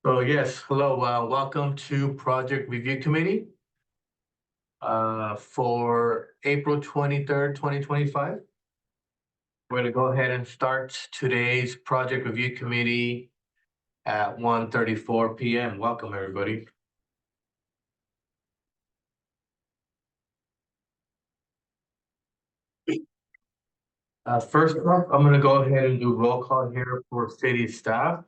So yes, hello, welcome to Project Review Committee for April 23rd, 2025. We're gonna go ahead and start today's Project Review Committee at 1:34 p.m. Welcome, everybody. First up, I'm gonna go ahead and do roll call here for city staff.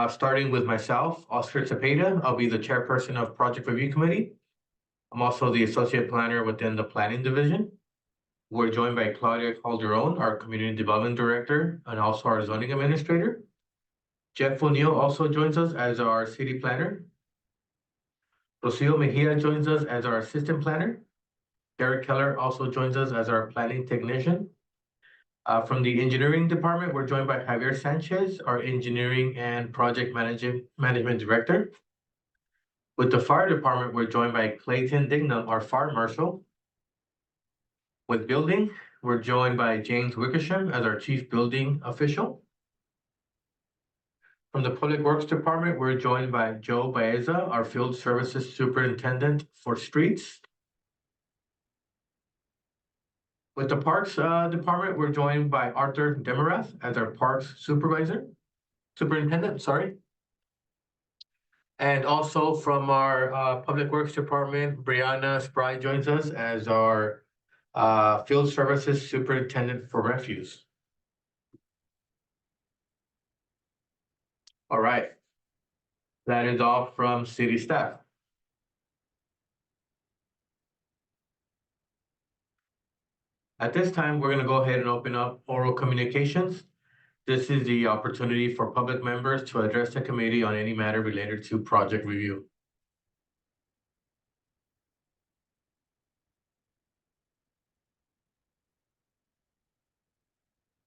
Starting with myself, Oscar Cepeda. I'll be the chairperson of Project Review Committee. I'm also the associate planner within the planning division. We're joined by Claudia Calderon, our Community Development Director, and also our zoning administrator. Jeff O'Neill also joins us as our city planner. Rocio Mejia joins us as our assistant planner. Derek Keller also joins us as our planning technician. From the engineering department, we're joined by Javier Sanchez, our engineering and project management director. With the fire department, we're joined by Clayton Dignam, our fire marshal. With building, we're joined by James Wickersham as our chief building official. From the Public Works Department, we're joined by Joe Baeza, our Field Services Superintendent for Streets. With the Parks Department, we're joined by Arthur Demarath as our Parks Superintendent, sorry. And also from our Public Works Department, Brianna Spry joins us as our Field Services Superintendent for Refuse. All right. That is all from city staff. At this time, we're going to go ahead and open up oral communications. This is the opportunity for public members to address the committee on any matter related to project review.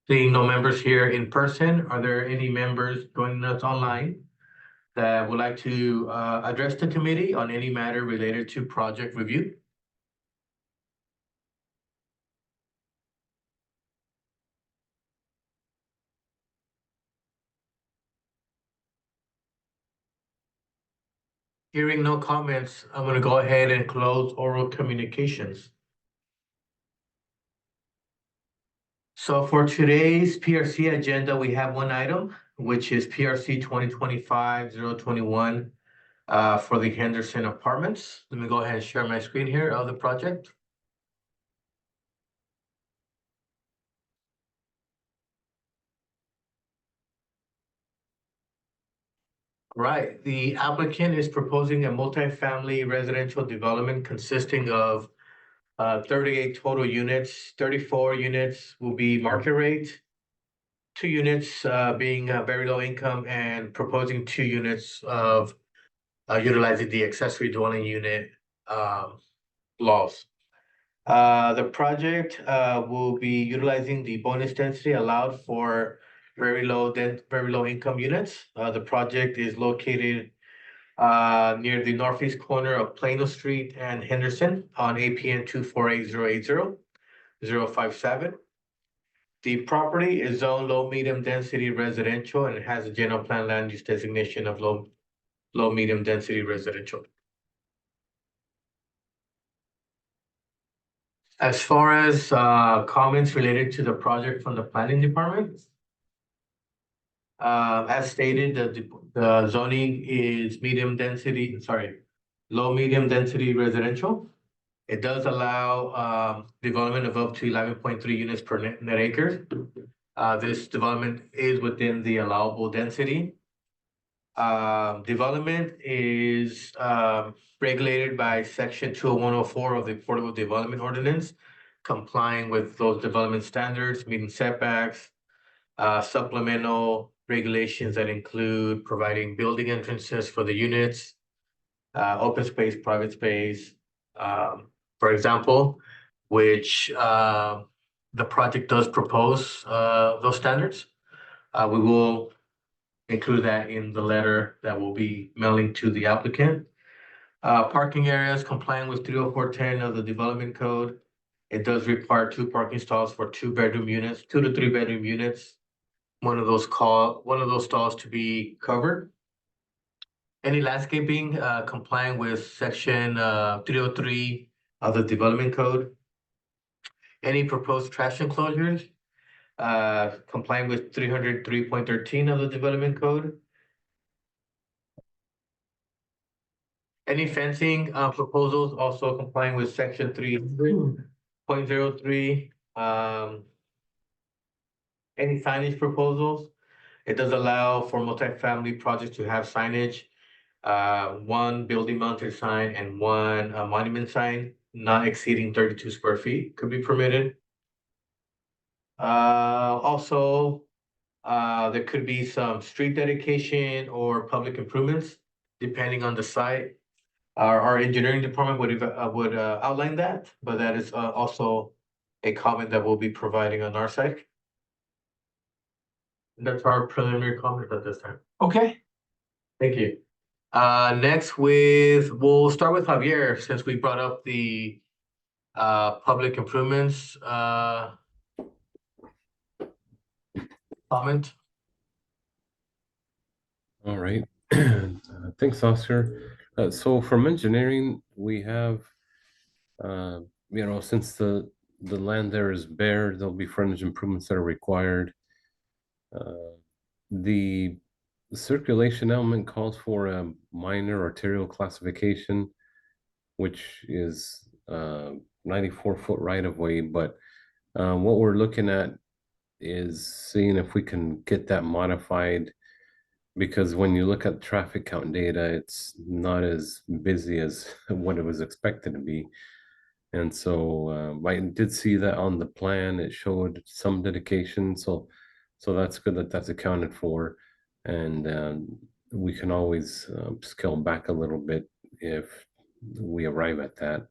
Seeing no members here in person, are there any members joining us online that would like to address the committee on any matter related to project review? Hearing no comments, I'm going to go ahead and close oral communications. So for today's PRC agenda, we have one item, which is PRC 2025-021 for the Henderson Apartments. Let me go ahead and share my screen here of the project. Right, the applicant is proposing a multifamily residential development consisting of 38 total units. 34 units will be market rate, 2 units being very low income, and proposing 2 units of utilizing the accessory dwelling unit laws. The project will be utilizing the bonus density allowed for very low income units. The project is located near the northeast corner of Plano Street and Henderson on APN 248-080-057. The property is zoned low medium density residential and it has a general plan land use designation of low medium density residential. As far as comments related to the project from the planning department, as stated, the zoning is low medium density residential. It does allow development of up to 11.3 units per net acre. This development is within the allowable density. Development is regulated by section 20104 of the Porterville Development Ordinance, complying with those development standards, meeting setbacks, supplemental regulations that include providing building entrances for the units, open space, private space, for example, which the project does propose those standards. We will include that in the letter that will be mailing to the applicant. Parking areas complying with 30410 of the development code. It does require 2 parking stalls for 2 bedroom units, 2 to 3 bedroom units. One of those stalls to be covered. Any landscaping complying with section 303 of the Development Code. Any proposed trash enclosures complying with 303.13 of the Development Code. Any fencing proposals also complying with section 300.03. Any signage proposals? It does allow for multifamily projects to have signage. One building mounted sign and one monument sign, not exceeding 32 square feet could be permitted. Also, there could be some street dedication or public improvements, depending on the site. Our engineering department would outline that, but that is also a comment that we'll be providing on our side. That's our preliminary comment at this time. Okay. Thank you. Next we'll start with Javier, since we brought up the public improvements comment. All right. Thanks, Oscar. So from engineering, we have, since the land there is bare, there'll be frontage improvements that are required. The circulation element calls for a minor arterial classification, which is 94-foot right of way. But what we're looking at is seeing if we can get that modified, because when you look at traffic count data, it's not as busy as what it was expected to be. And so I did see that on the plan. It showed some dedication, so that's good that that's accounted for. And we can always scale back a little bit if we arrive at that.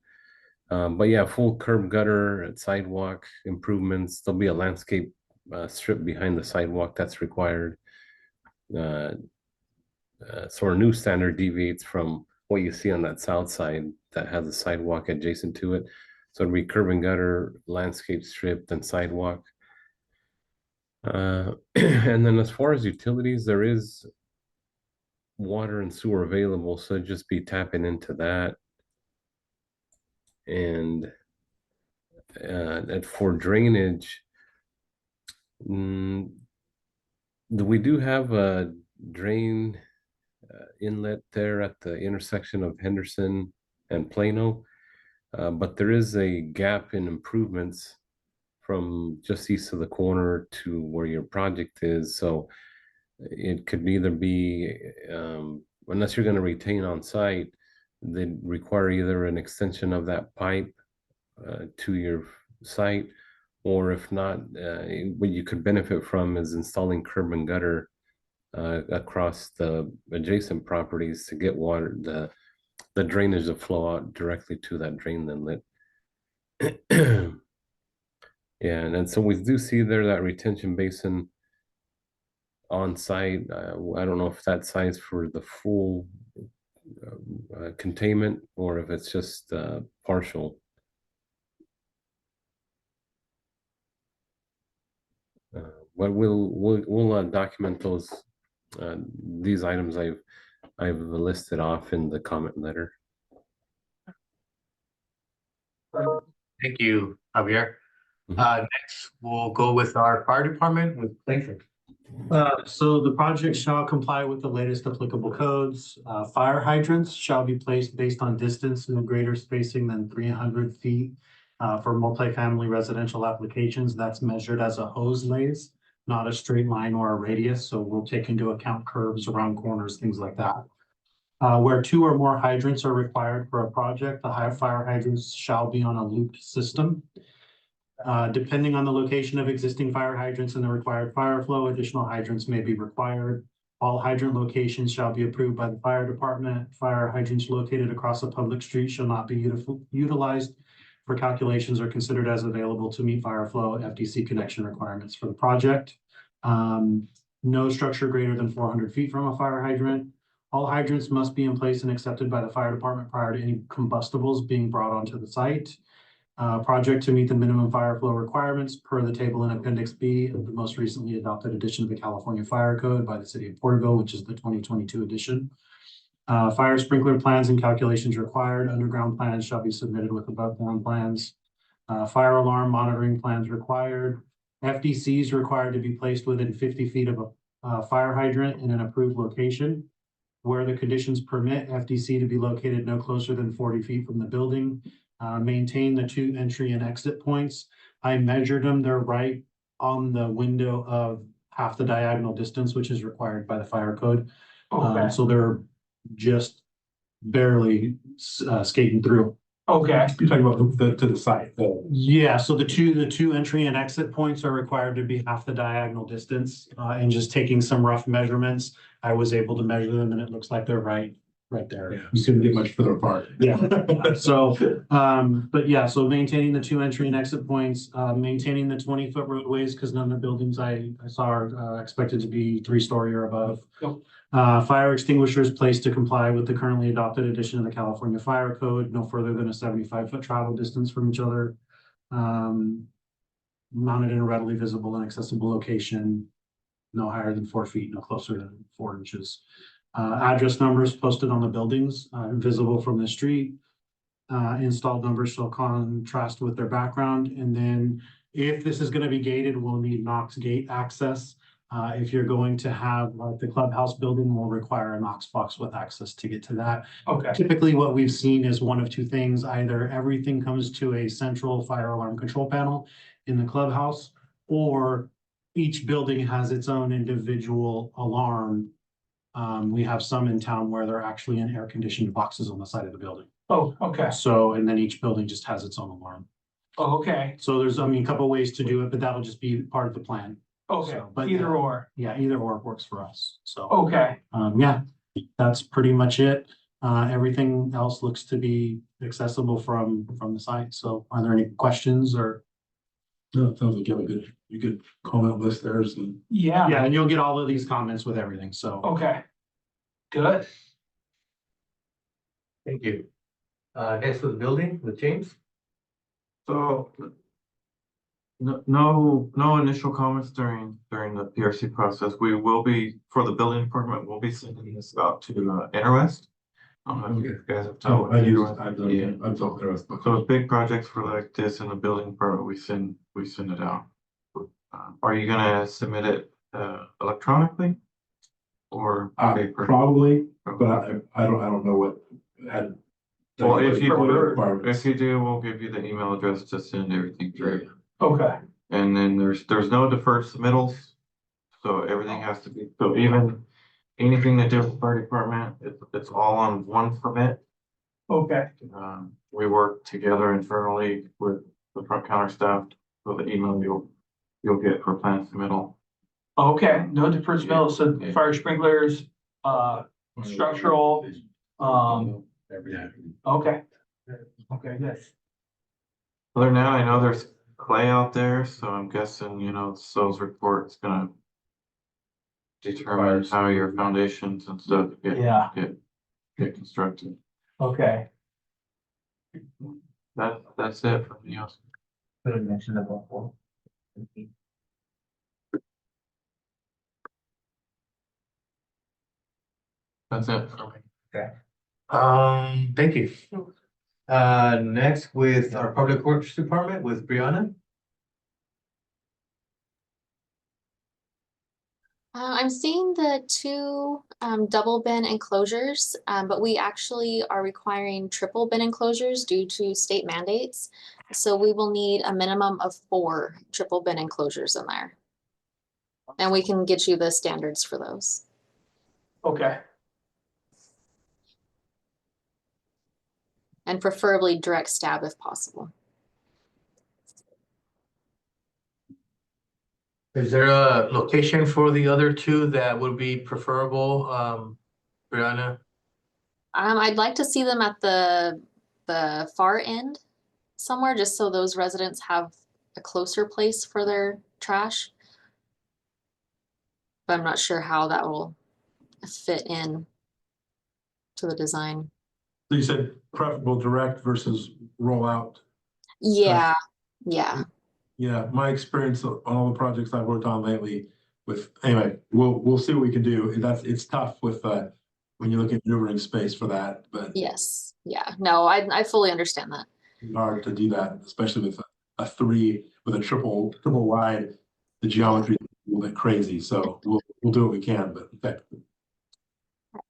But yeah, full curb gutter and sidewalk improvements. There'll be a landscape strip behind the sidewalk that's required. So our new standard deviates from what you see on that south side that has a sidewalk adjacent to it. So it'll be curb and gutter, landscape strip, and sidewalk. And then as far as utilities, there is water and sewer available, so just be tapping into that. And for drainage, we do have a drain inlet there at the intersection of Henderson and Plano, but there is a gap in improvements from just east of the corner to where your project is. So it could either be, unless you're going to retain on site, they require either an extension of that pipe to your site, or if not, what you could benefit from is installing curb and gutter across the adjacent properties to get water, the drainage to flow out directly to that drain inlet. Yeah, and so we do see there that retention basin on site. I don't know if that size for the full containment or if it's just partial. But we'll document these items I've listed off in the comment letter. Thank you, Javier. Next, we'll go with our fire department with Clayton. So the project shall comply with the latest applicable codes. Fire hydrants shall be placed based on distance and greater spacing than 300 feet. For multifamily residential applications, that's measured as a hose lays, not a straight line or a radius. So we'll take into account curves around corners, things like that. Where 2 or more hydrants are required for a project, the high fire hydrants shall be on a looped system. Depending on the location of existing fire hydrants and the required fire flow, additional hydrants may be required. All hydrant locations shall be approved by the fire department. Fire hydrants located across a public street shall not be utilized for calculations or considered as available to meet fire flow FDC connection requirements for the project. No structure greater than 400 feet from a fire hydrant. All hydrants must be in place and accepted by the fire department prior to any combustibles being brought onto the site. Project to meet the minimum fire flow requirements per the table in Appendix B of the most recently adopted edition of the California Fire Code by the City of Porterville, which is the 2022 edition. Fire sprinkler plans and calculations required. Underground plans shall be submitted with above ground plans. Fire alarm monitoring plans required. FDCs required to be placed within 50 feet of a fire hydrant in an approved location. Where the conditions permit FDC to be located no closer than 40 feet from the building. Maintain the 2 entry and exit points. I measured them, they're right on the window of half the diagonal distance, which is required by the fire code. Okay, So they're just barely skating through. okay, You're talking about to the site, Yeah, so the two entry and exit points are required to be half the diagonal distance. And just taking some rough measurements, I was able to measure them and it looks like they're right there. yeah, you couldn't get much further apart. Yeah, so, but yeah, so maintaining the 2 entry and exit points, maintaining the 20-foot roadways, because none of the buildings I saw are expected to be 3-story or above. Yep. Fire extinguishers placed to comply with the currently adopted edition of the California Fire Code, no further than a 75-foot travel distance from each other. Mounted in a readily visible and accessible location, no higher than 4 feet, no closer than 4 inches. Address numbers posted on the buildings, visible from the street. Installed numbers shall contrast with their background. And then if this is going to be gated, we'll need Knox gate access. If you're going to have like the clubhouse building will require a Knox box with access to get to that. okay, Typically, what we've seen is one of 2 things. Either everything comes to a central fire alarm control panel in the clubhouse, or each building has its own individual alarm. We have some in town where they're actually in air conditioned boxes on the side of the building. oh, okay, So, and then each building just has its own alarm. oh, okay, So there's, a couple ways to do it, but that'll just be part of the plan. okay, So, but either yeah. or, Yeah, either or works for us. So, okay, yeah, that's pretty much it. Everything else looks to be accessible from the site. So are there any questions or? No, it sounds like you have a good comment list there, so. yeah, Yeah, and you'll get all of these comments with everything. So. okay. Good, Thank you. Next with building, with James. So. No initial comments during the PRC process. We will be, for the building department, we'll be sending this out to Interwest. I don't know if you guys have Oh, told. I do, Yeah. I've talked to us. So big projects for like this in the building department, we send it out. Are you gonna submit it electronically? Or paper? Probably, but I don't know what had. Well, if you requirements. do, we'll give you the email address to send everything through. okay, And then there's no deferred submittals. So everything has to be, so even anything that does the fire department, it's all on one permit. okay, We work together internally with the front counter staff, so the email you'll get for plan submittal. okay, no deferred smell, so Yeah. fire sprinklers, structural, okay. Okay, good. Other than that, I know there's clay out there, so I'm guessing, So's report's gonna determine how your foundations and stuff Yeah. get constructed. Okay. That's it for me. Could have mentioned that before. That's it for me. Thank you. Next with our Public Works Department with Brianna. I'm seeing the 2 double bin enclosures, but we actually are requiring triple bin enclosures due to state mandates. So we will need a minimum of 4 triple bin enclosures in there. And we can get you the standards for those. Okay, And preferably direct stab if possible. Is there a location for the other 2 that would be preferable, Brianna? I'd like to see them at the far end somewhere, just so those residents have a closer place for their trash. But I'm not sure how that will fit in to the design. So you said preferable direct versus rollout. Yeah, yeah. Yeah, my experience on all the projects I've worked on lately with, anyway, we'll see what we can do. It's tough with when you look at maneuvering space for that, but Yes, yeah, no, I fully understand that. it's hard to do that, especially with a three, with a triple wide, the geometry is a little bit crazy, so we'll do what we can, but effectively.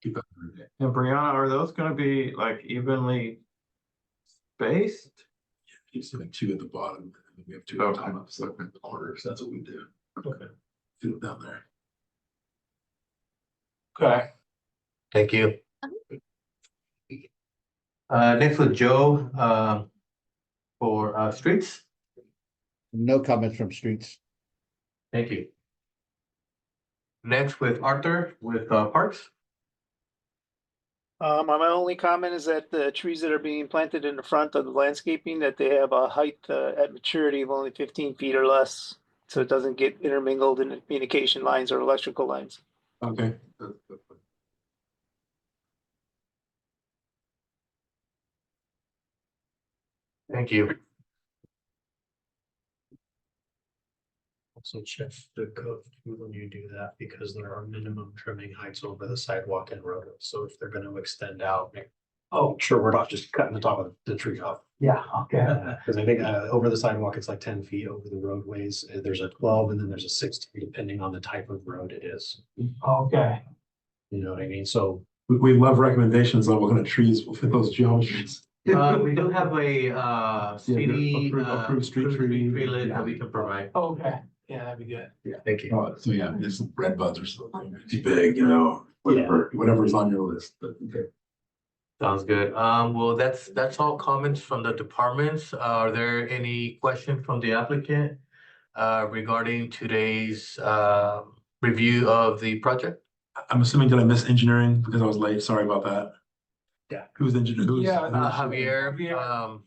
Keep that in mind. And Brianna, are those gonna be like evenly spaced? You see like two at the bottom, and then we have two Okay. time ups in the corners, that's what we do. Okay. Fit it down there. Okay. Thank you. Next with Joe, for streets. No comments from streets. Thank you. Next with Arthur with parks. My only comment is that the trees that are being planted in the front of the landscaping, that they have a height at maturity of only 15 feet or less. So it doesn't get intermingled in the communication lines or electrical lines. Okay. Thank you. Also check the code when you do that, because there are minimum trimming heights over the sidewalk and road. So if they're gonna extend out, oh, sure, we're not just cutting the top of the tree off. Yeah, okay. Because I think over the sidewalk, it's like 10 feet. Over the roadways, there's a 12 and then there's a 16, depending on the type of road it is. Okay. You know what I mean? So We love recommendations on what kind of trees will fit those geometries. We do have a city approved street tree. tree list Yeah. that we can provide. Okay, yeah, that'd be good. Thank you. Oh, so yeah, it's red buds or something, too big, you know, whatever's on your list, but okay. Sounds good. Well, that's all comments from the departments. Are there any questions from the applicant regarding today's review of the project? I'm assuming, did I miss engineering because I was late? Sorry about that. Yeah. Who's engineer? Who's? Yeah, Javier, Javier.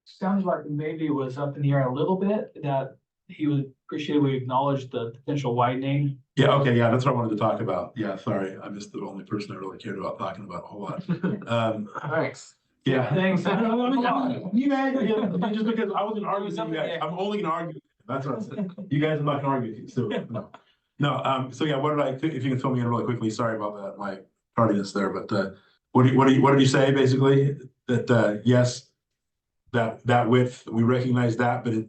Sounds like maybe it was up in the air a little bit, that he would appreciate, we acknowledge the potential widening. Yeah, okay, yeah, that's what I wanted to talk about. Yeah, sorry, I missed the only person I really cared about talking about a whole lot. Thanks. Yeah. Thanks. You guys, yeah, just because I wasn't arguing with you guys, I'm only gonna argue. That's what I said. You guys, I'm not gonna argue with you, so, no. No, so yeah, if you can fill me in really quickly, sorry about that, my tardiness there, but, what did you say, basically? That, yes, that width, we recognize that, but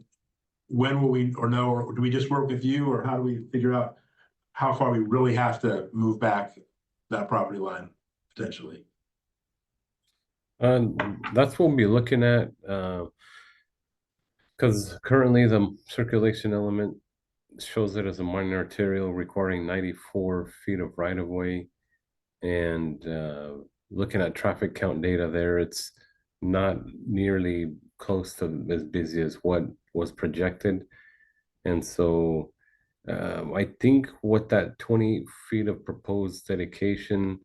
when will we, or no, or do we just work with you, or how do we figure out how far we really have to move back that property line, potentially? That's what we'll be looking at, because currently the circulation element shows it as a minor arterial requiring 94 feet of right of way. And looking at traffic count data there, it's not nearly close to as busy as what was projected. And so I think what that 20 feet of proposed dedication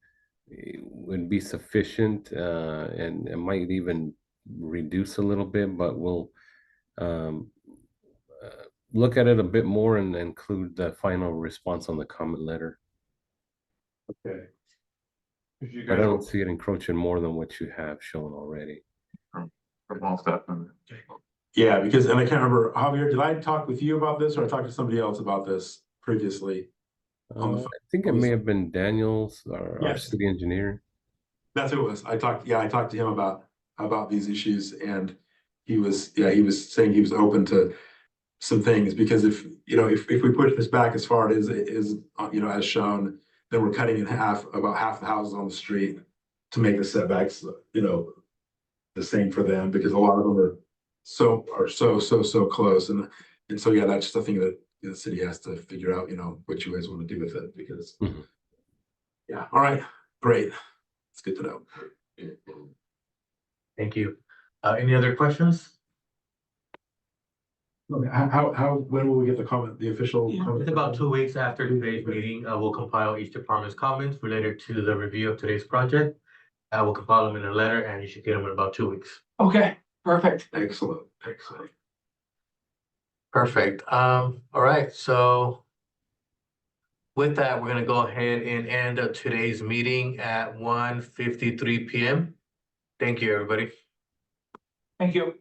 would be sufficient, and it might even reduce a little bit, but we'll look at it a bit more and include the final response on the comment letter. Okay. You I guys don't see it encroaching more than what you have shown already. from all staff members. Yeah, because, and I can't remember, Javier, did I talk with you about this, or I talked to somebody else about this previously? On the I think it may have been Daniels, our Yes. city engineer. That's who it was. I talked to him about these issues, and he was saying he was open to some things, because if we push this back as far as it is, as shown, then we're cutting in half, about half the houses on the street to make the setbacks, the same for them, because a lot of them are so close. And so, yeah, that's just a thing that the city has to figure out, what you guys want to do with it, because, yeah, all right, great. It's good to know. Thank you. Any other questions? Okay, when will we get the official? comment? It's about 2 weeks after today's meeting. We'll compile each department's comments related to the review of today's project. We'll compile them in a letter, and you should get them in about 2 weeks. Okay, perfect. Excellent. Perfect. All right, so with that, we're gonna go ahead and end today's meeting at 1:53 p.m. Thank you, everybody. Thank you.